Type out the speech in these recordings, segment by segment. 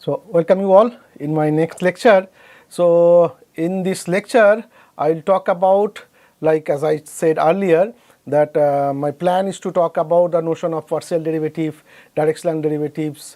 So, welcome you all in my next lecture. So, in this lecture I will talk about, like as I said earlier, that my plan is to talk about the notion of partial derivative, directional derivatives,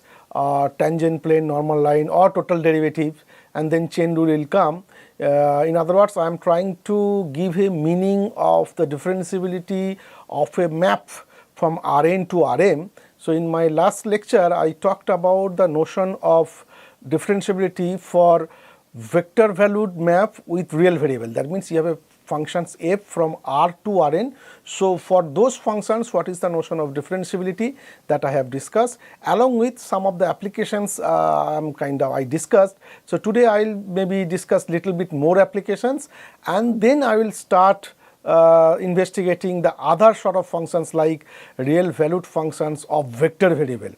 tangent plane, normal line or total derivative, and then chain rule will come. In other words, I am trying to give a meaning of the differentiability of a map from Rn to Rm. So, in my last lecture I talked about the notion of differentiability for vector valued map with real variable. That means you have a functions f from R to Rn. So, for those functions, what is the notion of differentiability that I have discussed, along with some of the applications I discussed. So, today I will maybe discuss little bit more applications, and then I will start investigating the other sort of functions like real valued functions of vector variable.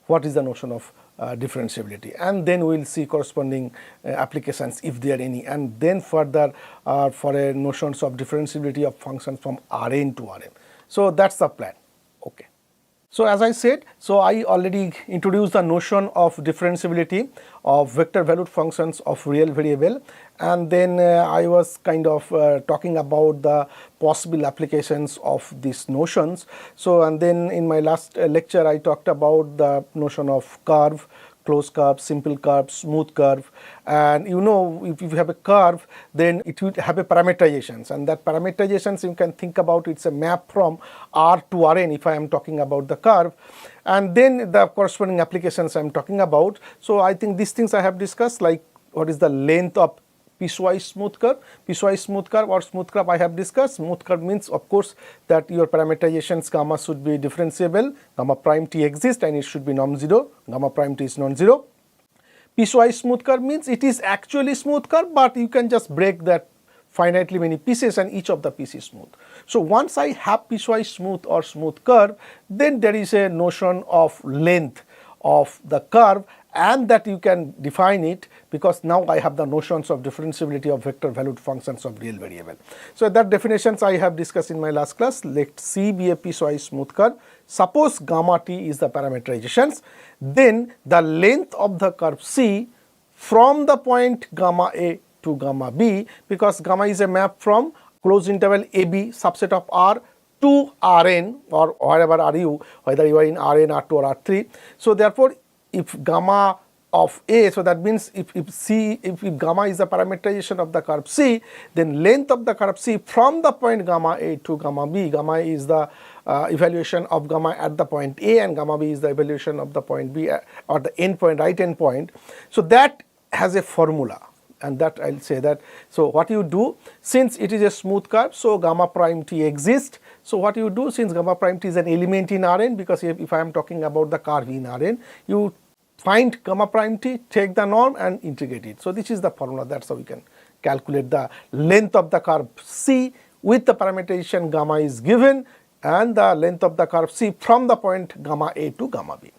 What is the notion of differentiability, and then we will see corresponding applications if there are any, and then further for a notions of differentiability of functions from Rn to Rm. So, that is the plan. Okay. So, as I said, so I already introduced the notion of differentiability of vector valued functions of real variable, and then I was talking about the possible applications of these notions. So, and then in my last lecture I talked about the notion of curve, closed curve, simple curve, smooth curve, and you know, if you have a curve, then it will have a parameterizations, and that parameterizations you can think about, it's a map from R to Rn if I am talking about the curve, and then the corresponding applications I am talking about. So, I think these things I have discussed, like what is the length of piecewise smooth curve. Piecewise smooth curve or smooth curve I have discussed. Smooth curve means of course that your parameterizations gamma should be differentiable, gamma prime t exists and it should be non-zero, gamma prime t is non-zero. Piecewise smooth curve means it is actually smooth curve, but you can just break that finitely many pieces and each of the pieces smooth. So, once I have piecewise smooth or smooth curve, then there is a notion of length of the curve, and that you can define it because now I have the notions of differentiability of vector valued functions of real variable. So, that definitions I have discussed in my last class. Let C be a piecewise smooth curve. Suppose gamma t is the parameterizations, then the length of the curve C from the point gamma A to gamma B, because gamma is a map from closed interval AB subset of R to Rn or wherever are you, whether you are in Rn, R2 or R3. So, therefore, if gamma of A, so that means if gamma is the parameterization of the curve C, then length of the curve C from the point gamma A to gamma B, gamma is the evaluation of gamma at the point A and gamma B is the evaluation of the point B or the end point, right end point. So, that has a formula, and that I will say that. So, what you do, since it is a smooth curve, so gamma prime t exists. So, what you do, since gamma prime t is an element in Rn, because if I am talking about the curve in Rn, you find gamma prime t, take the norm and integrate it. So, this is the formula, that is how we can calculate the length of the curve C with the parameterization gamma is given and the length of the curve C from the point gamma A to gamma B.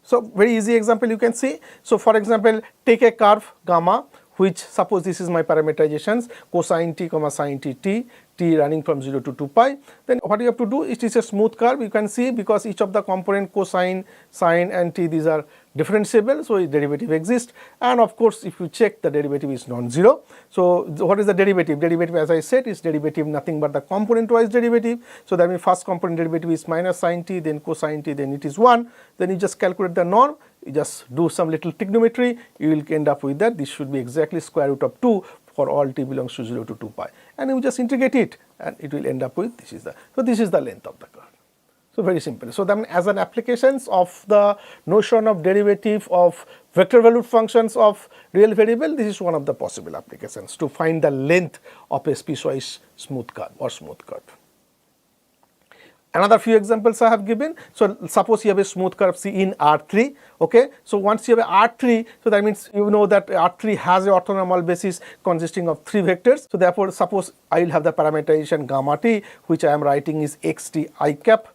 So, very easy example you can see. So, for example, take a curve gamma, which suppose this is my parameterizations cosine t comma sin t t, t running from 0 to 2 pi, then what you have to do, it is a smooth curve, you can see, because each of the component cosine, sine and t, these are differentiable, so derivative exists, and of course if you check, the derivative is non-zero. So, what is the derivative? Derivative, as I said, is derivative nothing but the component wise derivative. So, that means first component derivative is minus sine t, then cosine t, then it is 1, then you just calculate the norm, you just do some little trigonometry, you will end up with that. This should be exactly square root of 2 for all t belongs to 0 to 2 pi, and you just integrate it and it will end up with this is the, so this is the length of the curve. So, very simple. So, then as an applications of the notion of derivative of vector valued functions of real variable, this is one of the possible applications to find the length of a piecewise smooth curve or smooth curve. Another few examples I have given. So, suppose you have a smooth curve C in R3, okay. So, once you have a R3, so that means you know that R3 has a orthonormal basis consisting of 3 vectors. So, therefore, suppose I will have the parameterization gamma t, which I am writing is xt I cap,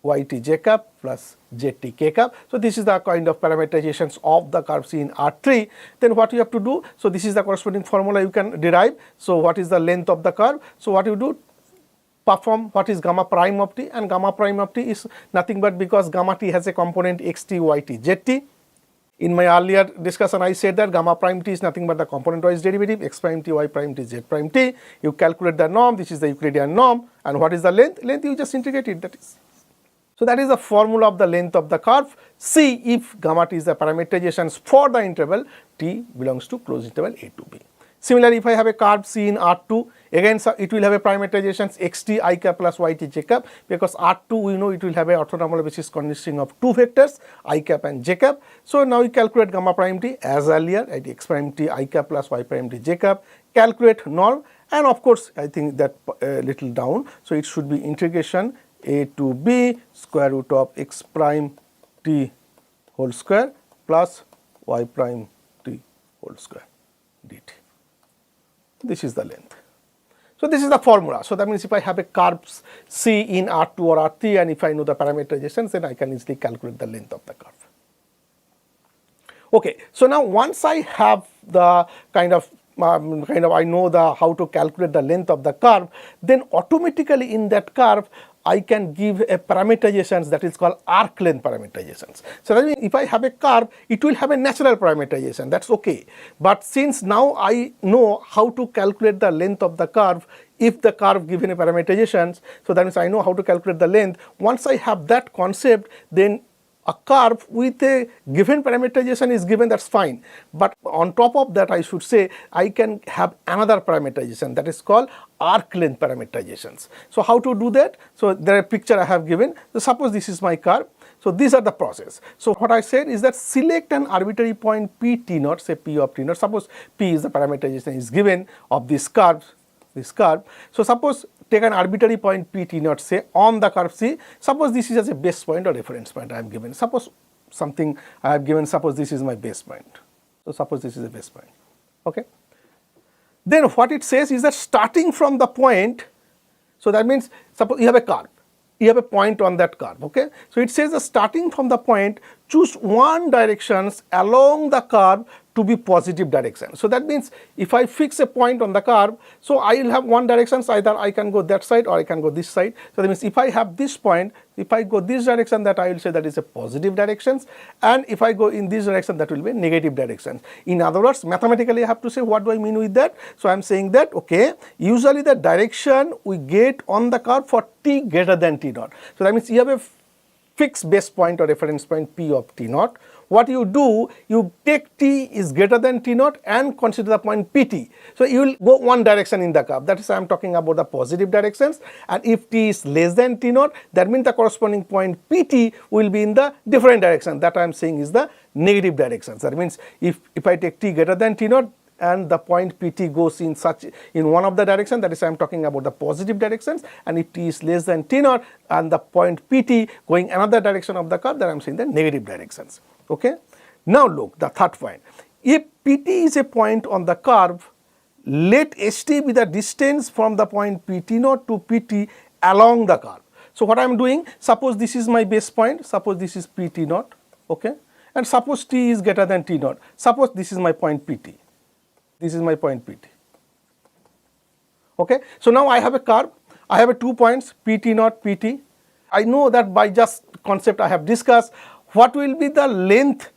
yt j cap plus zt k cap. So, this is the kind of parameterizations of the curve C in R3. Then what you have to do, so this is the corresponding formula you can derive. So, what is the length of the curve? So, what you do, perform what is gamma prime of t, and gamma prime of t is nothing but because gamma t has a component xt, yt, zt. In my earlier discussion, I said that gamma prime t is nothing but the component-wise derivative, x prime t, y prime t, z prime t. You calculate the norm, this is the Euclidean norm, and what is the length? Length you just integrate it, that is. So that is the formula of the length of the curve. C if gamma t is the parameterizations for the interval t belongs to closed interval a to b. Similarly, if I have a curve C in R2, again it will have a parameterizations xt I cap plus yt j cap, because R2 we know it will have a orthonormal basis consisting of two vectors I cap and j cap. So now we calculate gamma prime t as earlier at x prime t I cap plus y prime t j cap, calculate norm, and of course I think that little down, so it should be integration a to b square root of x prime t whole square plus y prime t whole square dt. This is the length. So this is the formula. So that means if I have a curve C in R2 or R3, and if I know the parameterizations, then I can easily calculate the length of the curve. Okay, so now once I have the kind of I know the how to calculate the length of the curve, then automatically in that curve I can give a parameterizations that is called arc length parameterizations. So that means if I have a curve, it will have a natural parameterization, that's okay. But since now I know how to calculate the length of the curve, if the curve given a parameterizations, so that means I know how to calculate the length. Once I have that concept, then a curve with a given parameterization is given, that's fine. But on top of that, I should say I can have another parameterization that is called arc length parameterizations. So how to do that? So there are a picture I have given. So suppose this is my curve. So these are the process. So what I said is that select an arbitrary point p t naught, say p of t naught. Suppose p is the parameterization is given of this curve. So suppose take an arbitrary point p t naught, say on the curve C. Suppose this is as a base point or reference point I have given. Suppose something I have given, suppose this is my base point. So suppose this is a base point. Okay. Then what it says is that starting from the point, so that means suppose you have a curve, you have a point on that curve. Okay. So it says that starting from the point, choose one directions along the curve to be positive direction. So that means if I fix a point on the curve, so I will have one direction, so either I can go that side or I can go this side. So that means if I have this point, if I go this direction, that I will say that is a positive directions, and if I go in this direction, that will be negative directions. In other words, mathematically I have to say what do I mean with that. So I am saying that okay, usually the direction we get on the curve for t greater than t naught. So that means you have a fixed base point or reference point p of t naught. What you do, you take t is greater than t naught and consider the point pt. So you will go one direction in the curve, that is I am talking about the positive directions, and if t is less than t naught, that means the corresponding point pt will be in the different direction, that I am saying is the negative directions. That means if I take t greater than t naught and the point pt goes in one of the direction, that is I am talking about the positive directions, and if t is less than t naught and the point pt going another direction of the curve, then I am saying the negative directions. Okay. Now look, the third point. If pt is a point on the curve, let st be the distance from the point pt naught to pt along the curve. So what I am doing, suppose this is my base point, suppose this is pt naught, okay, and suppose t is greater than t naught. Suppose this is my point pt. This is my point pt. Okay. So now I have a curve, I have a 2 points pt naught, pt. I know that by just concept I have discussed, what will be the length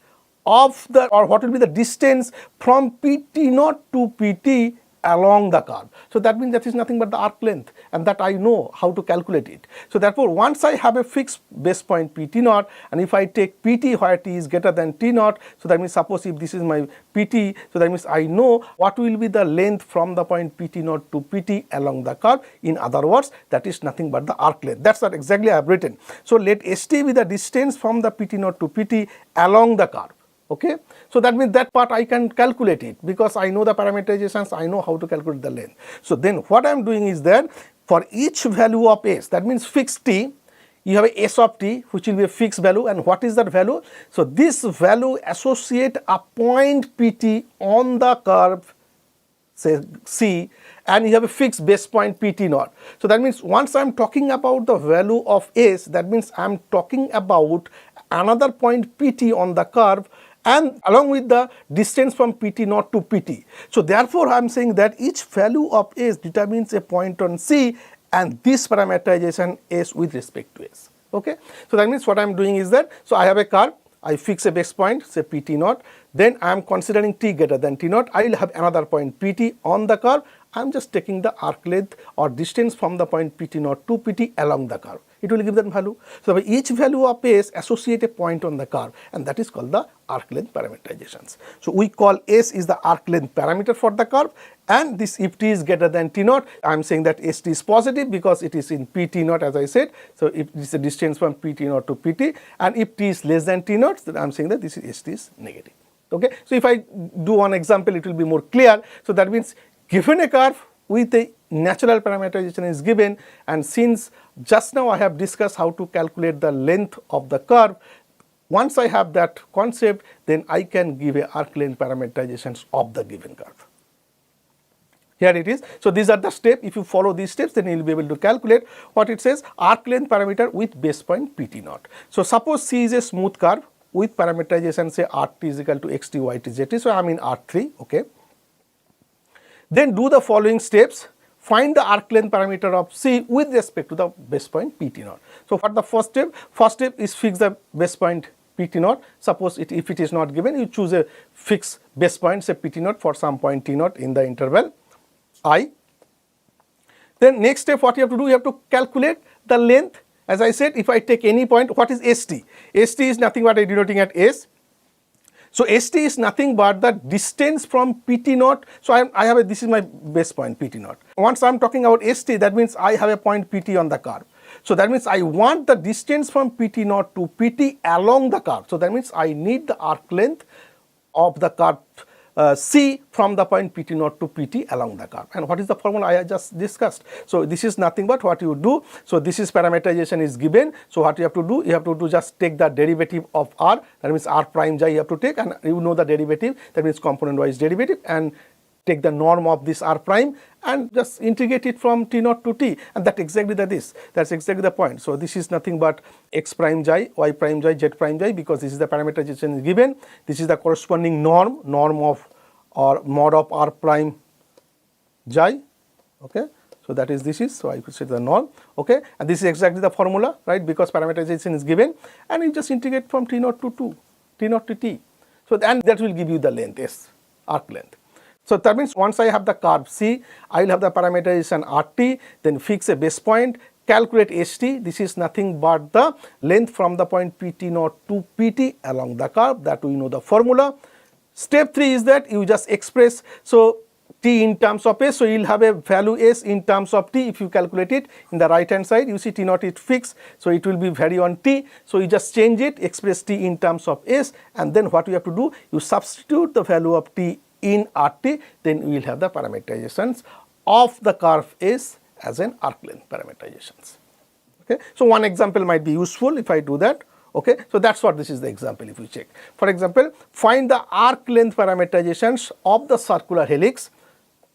of the, or what will be the distance from pt naught to pt along the curve. So that means that is nothing but the arc length, and that I know how to calculate it. So therefore once I have a fixed base point pt naught, and if I take pt where t is greater than t naught, so that means suppose if this is my pt, so that means I know what will be the length from the point pt naught to pt along the curve. In other words, that is nothing but the arc length. That's what exactly I have written. So let st be the distance from the pt naught to pt along the curve. Okay. So that means that part I can calculate it, because I know the parameterizations, I know how to calculate the length. So then what I am doing is that for each value of s, that means fixed t, you have a s of t which will be a fixed value, and what is that value? So this value associate a point pt on the curve, say C, and you have a fixed base point pt naught. So that means once I am talking about the value of s, that means I am talking about another point pt on the curve, and along with the distance from pt naught to pt. So therefore I am saying that each value of s determines a point on C, and this parameterization s with respect to s. Okay. So that means what I am doing is that, so I have a curve, I fix a base point, say Pt naught, then I am considering t greater than t naught, I will have another point Pt on the curve. I am just taking the arc length or distance from the point Pt naught to Pt along the curve. It will give that value. So by each value of S, associate a point on the curve, and that is called the arc length parameterizations. So we call S is the arc length parameter for the curve, and this if t is greater than t naught, I am saying that St is positive because it is in Pt naught, as I said. So if it is the distance from Pt naught to Pt, and if t is less than t naught, then I am saying that this is St is negative. Okay. So if I do one example, it will be more clear. So that means given a curve with a natural parameterization is given, and since just now I have discussed how to calculate the length of the curve, once I have that concept, then I can give a arc length parameterizations of the given curve. Here it is. So these are the steps. If you follow these steps, then you will be able to calculate what it says, arc length parameter with base point Pt naught. So suppose C is a smooth curve with parameterization, say Rt is equal to xt, yt, zt. So I am in R3. Okay. Then do the following steps. Find the arc length parameter of C with respect to the base point Pt naught. So for the first step is fix the base point Pt naught. Suppose if it is not given, you choose a fixed base point, say Pt naught for some point t naught in the interval I. Then next step, what you have to do, you have to calculate the length. As I said, if I take any point, what is St? St is nothing but denoting at S. So St is nothing but the distance from Pt naught. So I have this is my base point Pt naught. Once I am talking about St, that means I have a point Pt on the curve. So that means I want the distance from Pt naught to Pt along the curve. So that means I need the arc length of the curve C from the point Pt naught to Pt along the curve. And what is the formula I just discussed? So this is nothing but what you do. So this is parameterization is given. So what you have to do? You have to just take the derivative of r. That means r prime j you have to take, and you know the derivative. That means component wise derivative, and take the norm of this r prime and just integrate it from t naught to t, and that's exactly that's exactly the point. So this is nothing but x prime j, y prime j, z prime j, because this is the parameterization is given. This is the corresponding norm of or mod of r prime j. Okay. So that is this is, so I could say the norm. Okay, and this is exactly the formula, right, because parameterization is given, and you just integrate from t naught to t. So and that will give you the length S, arc length. So that means once I have the curve C, I will have the parameterization Rt, then fix a base point, calculate St. This is nothing but the length from the point Pt naught to Pt along the curve, that we know the formula. Step 3 is that you just express so t in terms of S, so you will have a value S in terms of t. If you calculate it in the right hand side, you see t naught is fixed, so it will be vary on t. So you just change it, express t in terms of S, and then what you have to do, you substitute the value of t in Rt, then we will have the parameterizations of the curve S as an arc length parameterizations. Okay. So one example might be useful if I do that. Okay. So that's what this is the example if you check. For example, find the arc length parameterizations of the circular helix.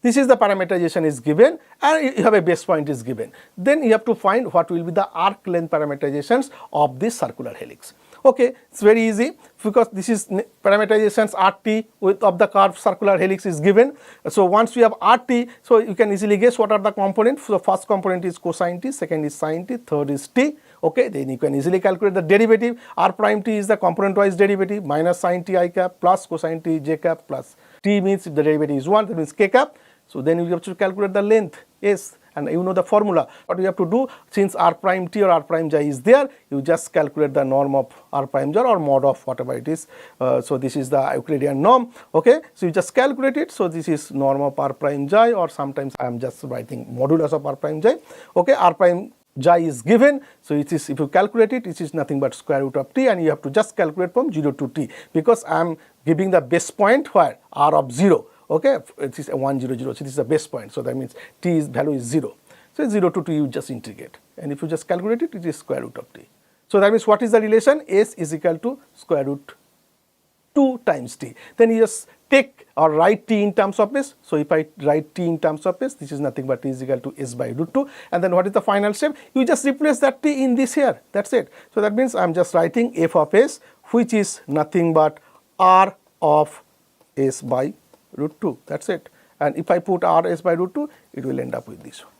This is the parameterization is given, and you have a base point is given. Then you have to find what will be the arc length parameterizations of this circular helix. Okay, it's very easy because this is parameterizations Rt with of the curved circular helix is given. So once we have Rt, so you can easily guess what are the components. So first component is cosine t, second is sine t, third is t. Okay, then you can easily calculate the derivative. R prime t is the component wise derivative, minus sine t I cap plus cosine t j cap plus t means if the derivative is 1, that means k cap. So then you have to calculate the length S, and you know the formula. What you have to do, since r prime t or r prime j is there, you just calculate the norm of r prime j or mod of whatever it is. So this is the Euclidean norm. Okay, so you just calculate it. So this is norm of r prime j, or sometimes I am just writing modulus of r prime j. Okay, r prime j is given, so it is, if you calculate it, it is nothing but square root of t, and you have to just calculate from 0 to t, because I am giving the base point where r of 0. Okay, it is a 1 0 0, so this is the base point, so that means t is value is 0. So 0 to t you just integrate, and if you just calculate it, it is square root of t. So that means what is the relation? S is equal to square root 2 times t. Then you just take or write t in terms of s. So if I write t in terms of s, this is nothing but t is equal to s by root 2. And then what is the final step? You just replace that t in this here. That's it. So that means I am just writing f of s, which is nothing but r of s by root 2. That's it. And if I put r s by root 2, it will end up with this one.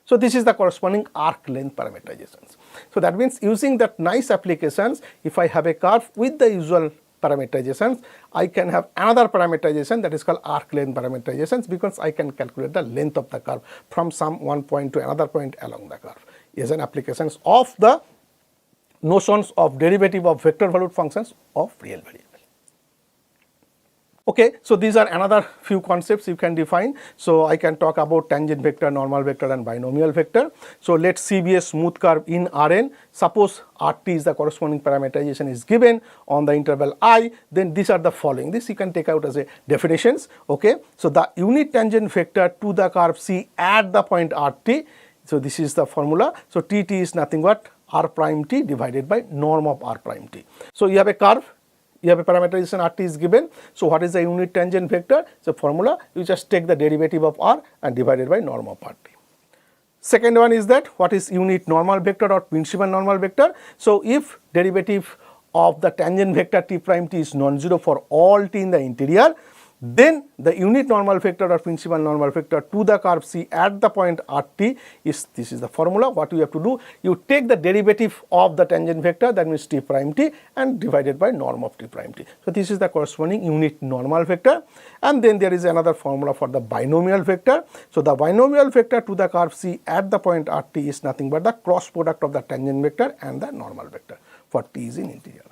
So this is the corresponding arc length parameterizations. So that means using that nice applications, if I have a curve with the usual parameterizations, I can have another parameterization that is called arc length parameterizations, because I can calculate the length of the curve from some one point to another point along the curve. Is an applications of the notions of derivative of vector valued functions of real variable. Okay, so these are another few concepts you can define. So I can talk about tangent vector, normal vector and binomial vector. So let's see be a smooth curve in Rn. Suppose Rt is the corresponding parameterization is given on the interval I, then these are the following. This you can take out as a definitions. Okay, so the unit tangent vector to the curve C at the point Rt. So this is the formula. So Tt is nothing but R prime t divided by norm of R prime t. So you have a curve. You have a parameterization Rt is given. So what is the unit tangent vector? So formula, you just take the derivative of R and divided by norm of Rt. Second one is that what is unit normal vector or principal normal vector? So if derivative of the tangent vector t prime t is non-zero for all t in the interior, then the unit normal vector or principal normal vector to the curve C at the point Rt is, this is the formula. What you have to do, you take the derivative of the tangent vector, that means t prime t, and divided by norm of t prime t. So this is the corresponding unit normal vector. And then there is another formula for the binomial vector. So the binomial vector to the curve C at the point Rt is nothing but the cross product of the tangent vector and the normal vector for t is in interior.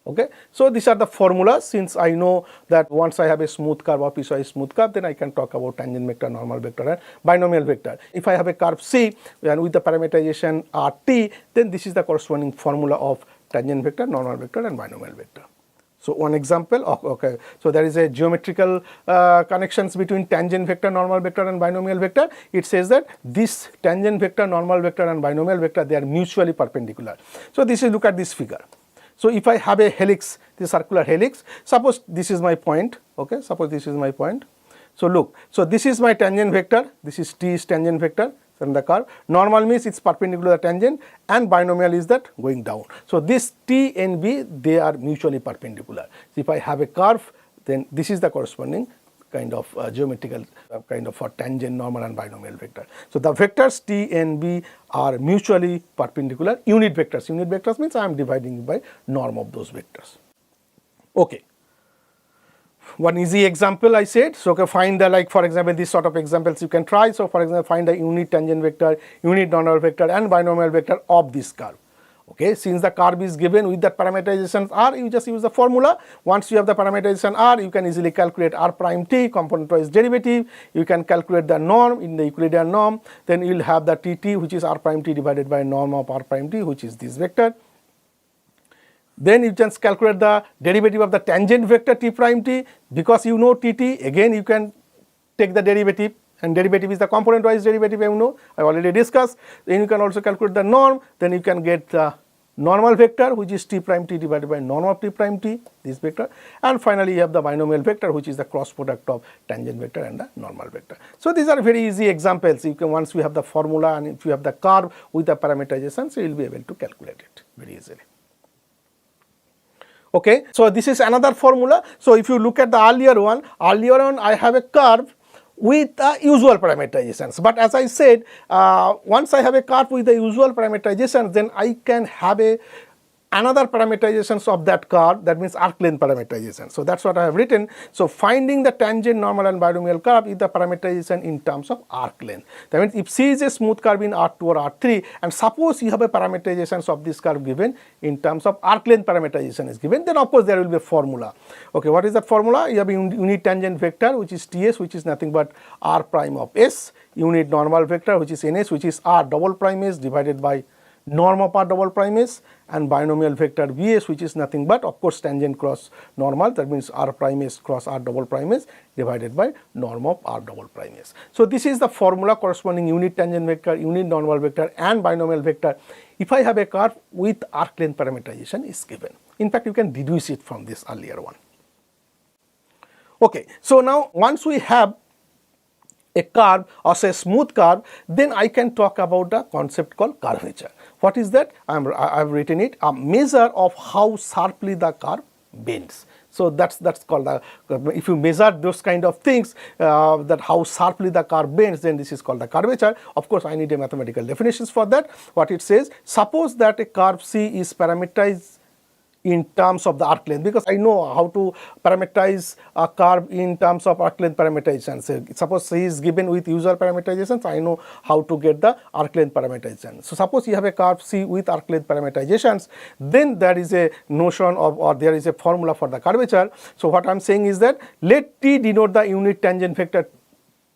Okay, so these are the formulas. Since I know that once I have a smooth curve or piecewise smooth curve, then I can talk about tangent vector, normal vector and binomial vector. If I have a curve C and with the parameterization Rt, then this is the corresponding formula of tangent vector, normal vector and binomial vector. So one example, okay, so there is a geometrical connections between tangent vector, normal vector and binomial vector. It says that this tangent vector, normal vector and binomial vector, they are mutually perpendicular. So this is, look at this figure. So if I have a helix, this circular helix, suppose this is my point, okay, suppose this is my point. So look, so this is my tangent vector, this is t is tangent vector from the curve. Normal means it's perpendicular to the tangent, and binomial is that going down. So this t and b, they are mutually perpendicular. So if I have a curve, then this is the corresponding kind of geometrical kind of for tangent, normal and binomial vector. So the vectors t and b are mutually perpendicular unit vectors. Unit vectors means I am dividing by norm of those vectors. Okay. One easy example I said, so okay, find the, like for example this sort of examples you can try. So for example, find the unit tangent vector, unit normal vector and binomial vector of this curve. Okay, since the curve is given with the parameterization R, you just use the formula. Once you have the parameterization R, you can easily calculate R prime t, component wise derivative. You can calculate the norm in the Euclidean norm. Then you will have the Tt, which is R prime t divided by norm of R prime t, which is this vector. Then you just calculate the derivative of the tangent vector t prime t. Because you know Tt, again you can take the derivative. And derivative is the component wise derivative, you know, I already discussed. Then you can also calculate the norm, then you can get the normal vector, which is t prime t divided by norm of t prime t, this vector. And finally you have the binomial vector, which is the cross product of tangent vector and the normal vector. So these are very easy examples. You can, once you have the formula and if you have the curve with the parameterization, so you will be able to calculate it very easily. Okay, so this is another formula. So if you look at the earlier one I have a curve with the usual parameterizations. But as I said, once I have a curve with the usual parameterizations, then I can have another parameterizations of that curve, that means arc length parameterization. So that's what I have written. So finding the tangent, normal and binomial curve is the parameterization in terms of arc length. That means if C is a smooth curve in R2 or R3, and suppose you have a parameterizations of this curve given in terms of arc length parameterization is given, then of course there will be a formula. Okay, what is that formula? You have a unit tangent vector, which is Ts, which is nothing but R prime of S, unit normal vector, which is Ns, which is R double prime S divided by norm of R double prime S, and binomial vector Vs, which is nothing but of course tangent cross normal, that means R prime S cross R double prime S divided by norm of R double prime S. So this is the formula corresponding unit tangent vector, unit normal vector and binomial vector if I have a curve with arc length parameterization is given. In fact, you can deduce it from this earlier one. Okay, so now once we have a curve or say smooth curve, then I can talk about the concept called curvature. What is that? I have written it, a measure of how sharply the curve bends. So that's called the, if you measure those kind of things, that how sharply the curve bends, then this is called the curvature. Of course, I need a mathematical definitions for that. What it says, suppose that a curve C is parameterized in terms of the arc length, because I know how to parameterize a curve in terms of arc length parameterization. So suppose C is given with usual parameterizations, I know how to get the arc length parameterization. So suppose you have a curve C with arc length parameterizations, then there is a notion of, or there is a formula for the curvature. So what I am saying is that let T denote the unit tangent vector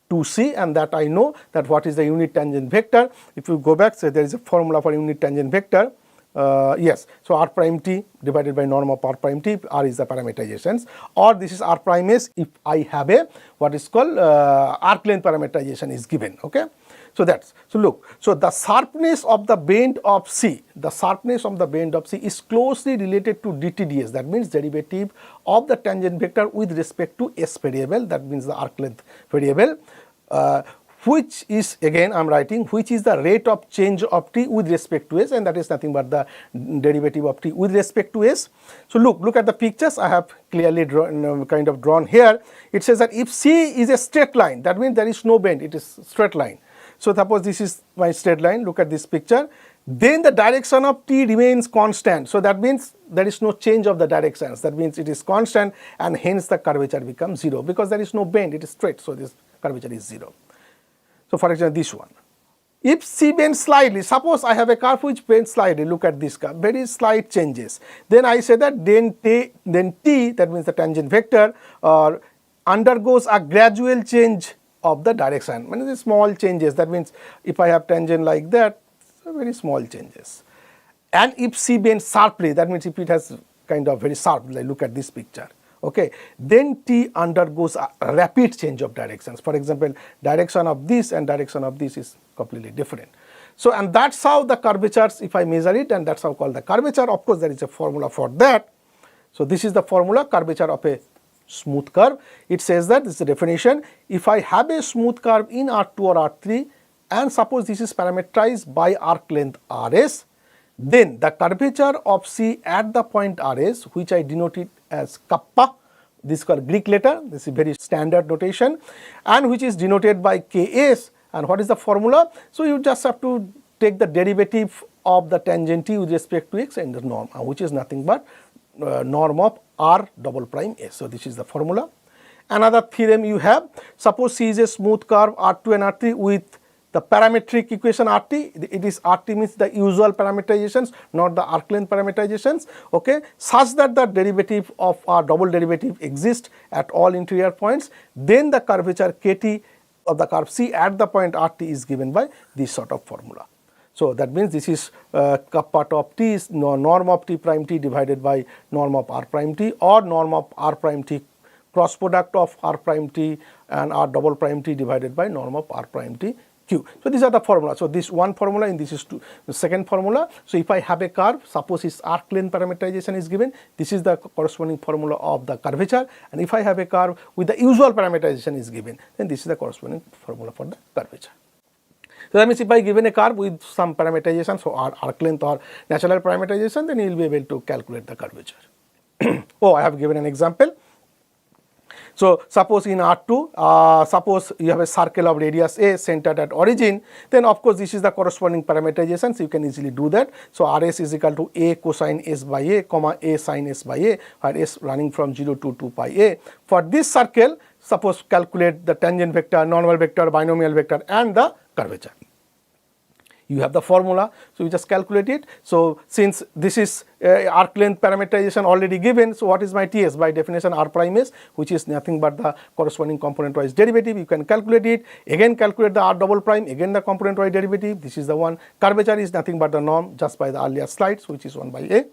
to C, and that I know that what is the unit tangent vector. If you go back, so there is a formula for unit tangent vector. Yes, so r prime t divided by norm of r prime t, r is the parameterizations, or this is r prime s if I have a what is called arc length parameterization is given. Okay, so that's, so look, so the sharpness of the bend of C, the sharpness of the bend of C is closely related to dTds, that means derivative of the tangent vector with respect to s variable, that means the arc length variable, which is, again I am writing, which is the rate of change of t with respect to s, and that is nothing but the derivative of t with respect to s. So look at the pictures I have clearly drawn here. It says that if C is a straight line, that means there is no bend, it is straight line. So suppose this is my straight line, look at this picture, then the direction of t remains constant. So that means there is no change of the directions, that means it is constant, and hence the curvature becomes 0, because there is no bend, it is straight, so this curvature is 0. So for example, this one, if C bends slightly, suppose I have a curve which bends slightly, look at this curve, very slight changes, then I say that then t, that means the tangent vector, undergoes a gradual change of the direction, means the small changes, that means if I have tangent like that, so very small changes. And if C bends sharply, that means if it has kind of very sharp, like look at this picture, okay, then T undergoes a rapid change of directions. For example, direction of this and direction of this is completely different. So, and that's how the curvatures, if I measure it, and that's how called the curvature. Of course, there is a formula for that. So this is the formula, curvature of a smooth curve. It says that, this is the definition, if I have a smooth curve in R2 or R3, and suppose this is parameterized by arc length Rs, then the curvature of C at the point Rs, which I denoted as kappa, this is called Greek letter, this is very standard notation, and which is denoted by Ks. And what is the formula? So you just have to take the derivative of the tangent t with respect to x and the norm, which is nothing but norm of r double prime s. So this is the formula. Another theorem you have, suppose C is a smooth curve R2 and R3 with the parametric equation RT, it is RT means the usual parameterizations, not the arc length parameterizations, okay, such that the derivative of our double derivative exists at all interior points, then the curvature Kt of the curve C at the point RT is given by this sort of formula. So that means this is kappa of t is norm of t prime t divided by norm of r prime t, or norm of r prime t cross product of r prime t and r double prime t divided by norm of r prime t q. So these are the formula. So this one formula and this is the second formula. So if I have a curve, suppose its arc length parameterization is given, this is the corresponding formula of the curvature, and if I have a curve with the usual parameterization is given, then this is the corresponding formula for the curvature. So that means if I given a curve with some parameterization, so arc length or natural parameterization, then you will be able to calculate the curvature. Oh, I have given an example. So suppose in R2, suppose you have a circle of radius a centered at origin, then of course this is the corresponding parameterization, so you can easily do that. So Rs is equal to a cosine s by a, comma a sin s by a, where s running from 0 to 2 pi a. For this circle, suppose calculate the tangent vector, normal vector, binomial vector, and the curvature. You have the formula, so you just calculate it. So since this is arc length parameterization already given, so what is my Ts? By definition r prime s, which is nothing but the corresponding component wise derivative. You can calculate it, again calculate the r double prime, again the component wise derivative. This is the one. Curvature is nothing but the norm just by the earlier slides, which is 1 by a.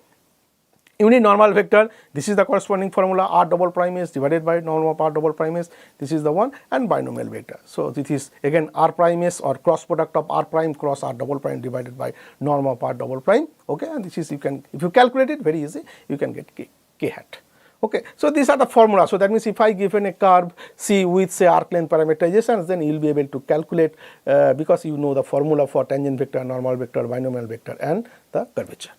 Unit normal vector, this is the corresponding formula, r double prime s divided by norm of r double prime s, this is the one, and binomial vector. So this is again r prime s or cross product of r prime cross r double prime divided by norm of r double prime, okay, and this is, you can, if you calculate it very easy, you can get k hat. Okay, so these are the formula. So that means if I given a curve C with say arc length parameterizations, then you will be able to calculate because you know the formula for tangent vector, normal vector, binomial vector, and the curvature.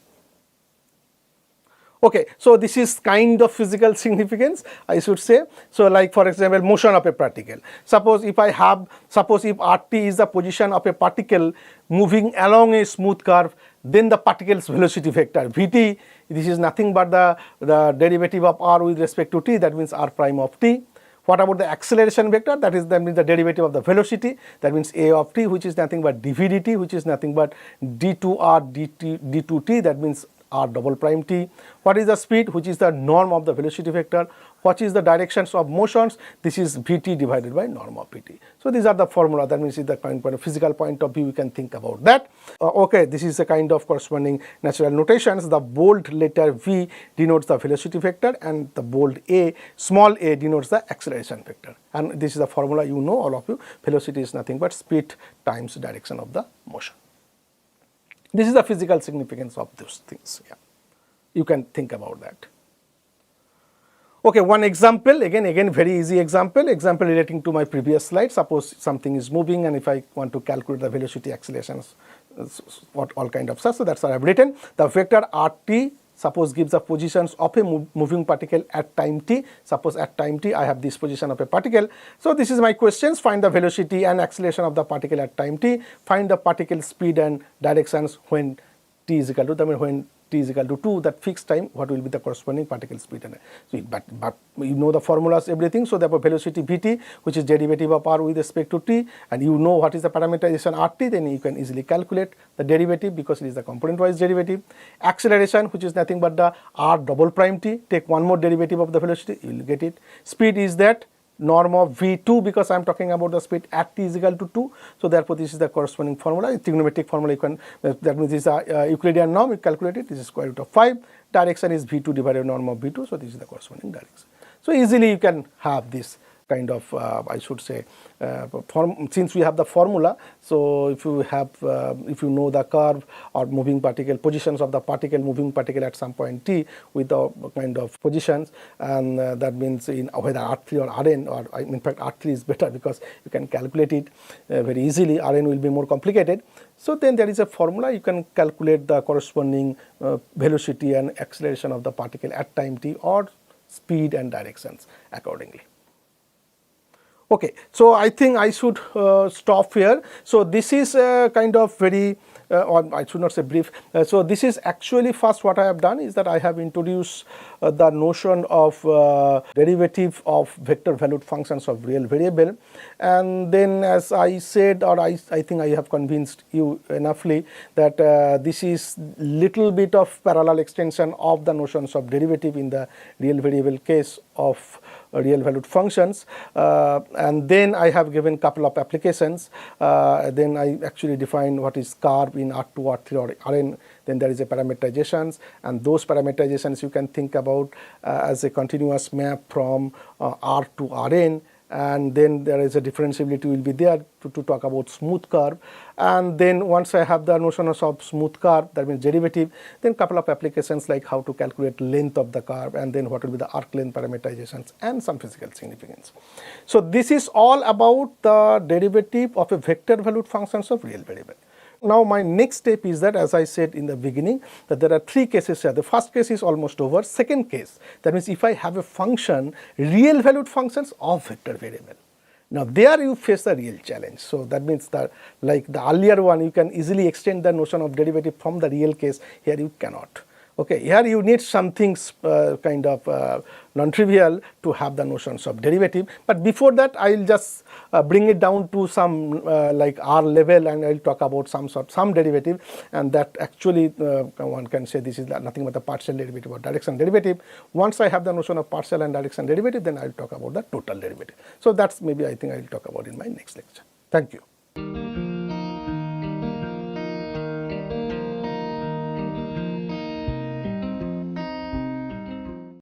Okay, so this is kind of physical significance, I should say. So like for example, motion of a particle. Suppose if RT is the position of a particle moving along a smooth curve, then the particle's velocity vector Vt, this is nothing but the derivative of r with respect to t, that means r prime of t. What about the acceleration vector? That means the derivative of the velocity, that means a of t, which is nothing but dv dt, which is nothing but d2r d2t, that means r double prime t. What is the speed? Which is the norm of the velocity vector. What is the directions of motions? This is Vt divided by norm of Pt. So these are the formula. That means in the kind of physical point of view, you can think about that. Okay, this is a kind of corresponding natural notations. The bold letter V denotes the velocity vector, and the bold A, small a, denotes the acceleration vector. And this is the formula, you know, all of you. Velocity is nothing but speed times direction of the motion. This is the physical significance of those things. Yeah, you can think about that. Okay, one example, again very easy example relating to my previous slide. Suppose something is moving, and if I want to calculate the velocity, accelerations, what all kind of stuff. So that's what I've written. The vector RT suppose gives the positions of a moving particle at time t. Suppose at time t I have this position of a particle. So this is my questions. Find the velocity and acceleration of the particle at time t. Find the particle speed and directions when t is equal to, I mean when t is equal to 2, that fixed time, what will be the corresponding particle speed. And so, but you know the formulas, everything. So therefore velocity Vt, which is derivative of r with respect to t, and you know what is the parameterization Rt, then you can easily calculate the derivative because it is the component wise derivative. Acceleration, which is nothing but the r double prime t, take one more derivative of the velocity, you will get it. Speed is that norm of V2, because I am talking about the speed at t is equal to 2. So therefore this is the corresponding formula, trigonometric formula. You can, that means this is a Euclidean norm, you calculate it, this is square root of 5. Direction is V2 divided by norm of V2, so this is the corresponding direction. So easily you can have this kind of, I should say, since we have the formula. So if you have, if you know the curve or moving particle, positions of the particle, moving particle at some point t with the kind of positions, and that means in whether R3 or Rn, or in fact R3 is better because you can calculate it very easily. Rn will be more complicated. So then there is a formula, you can calculate the corresponding velocity and acceleration of the particle at time t, or speed and directions accordingly. Okay, so I think I should stop here. So this is kind of very, or I should not say brief. So this is actually first what I have done is that I have introduced the notion of derivative of vector valued functions of real variable, and then as I said, or I think I have convinced you enoughly that this is little bit of parallel extension of the notions of derivative in the real variable case of real valued functions, and then I have given couple of applications. Then I actually define what is curve in R2, R3 or Rn. Then there is a parameterizations, and those parameterizations you can think about as a continuous map from R to Rn, and then there is a differentiability will be there to talk about smooth curve. And then once I have the notion of smooth curve, that means derivative, then couple of applications like how to calculate length of the curve, and then what will be the arc length parameterizations and some physical significance. So this is all about the derivative of a vector valued functions of real variable. Now my next step is that, as I said in the beginning, that there are three cases here. The first case is almost over. Second case, that means if I have a function, real valued functions of vector variable. Now there you face the real challenge. So that means that like the earlier one, you can easily extend the notion of derivative from the real case. Here you cannot. Okay, here you need something kind of non-trivial to have the notions of derivative. But before that, I will just bring it down to some like R level, and I will talk about some derivative, and that actually one can say this is nothing but the partial derivative or direction derivative. Once I have the notion of partial and direction derivative, then I will talk about the total derivative. So that's maybe I think I will talk about in my next lecture. Thank you.